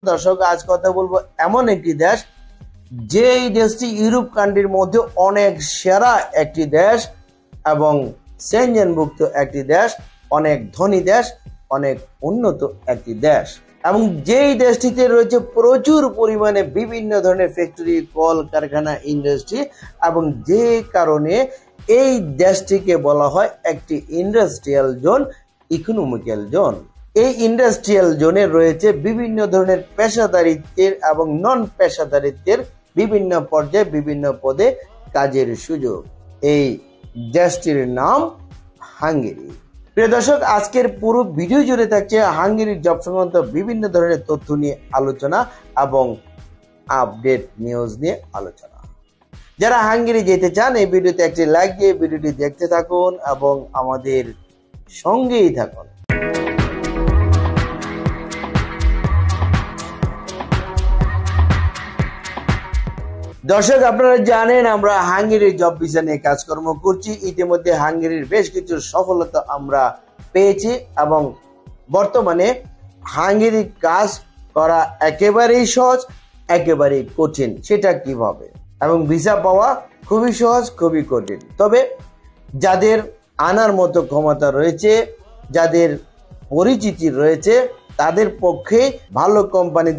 দর্শক, আজ কথা বলবো এমন একটি দেশ, যেই দেশটি ইউরোপ কান্ট্রির মধ্যে অনেক সেরা একটি দেশ এবং সেনজেনভুক্ত একটি দেশ, অনেক ধনী দেশ, অনেক উন্নত একটি দেশ, এবং যেই দেশটিতে রয়েছে প্রচুর পরিমাণে বিভিন্ন ধরনের ফ্যাক্টরি, কল কারখানা, ইন্ডাস্ট্রি, এবং যে কারণে এই দেশটিকে বলা হয় একটি ইন্ডাস্ট্রিয়াল জোন, ইকোনমিক্যাল জোন। এই ইন্ডাস্ট্রিয়াল জোনে রয়েছে বিভিন্ন ধরনের পেশাদারিত্বের এবং নন পেশাদারিত্বের বিভিন্ন পর্যায়ে বিভিন্ন পদে কাজের সুযোগ। এই দেশটির নাম হাঙ্গেরি। প্রিয় দর্শক, আজকের পুরো ভিডিও জুড়ে থাকছে হাঙ্গেরির জব সংক্রান্ত বিভিন্ন ধরনের তথ্য নিয়ে আলোচনা এবং আপডেট নিউজ নিয়ে আলোচনা। যারা হাঙ্গেরি যেতে চান, এই ভিডিওতে একটি লাইক দিয়ে ভিডিওটি দেখতে থাকুন এবং আমাদের সঙ্গেই থাকুন। দর্শক, আপনারা জানেন আমরা হাঙ্গেরির জব ভিসা নিয়ে কাজকর্ম করছি। ইতিমধ্যে হাঙ্গেরির বেশ কিছু সফলতা আমরা পেয়েছি এবং বর্তমানে হাঙ্গেরির কাজ করা একেবারেই সহজ, একেবারেই কঠিন। সেটা কিভাবে? এবং ভিসা পাওয়া খুবই সহজ, খুবই কঠিন। তবে যাদের আনার মতো ক্ষমতা রয়েছে, যাদের পরিচিতি রয়েছে, তাদের পক্ষে ভালো কোম্পানি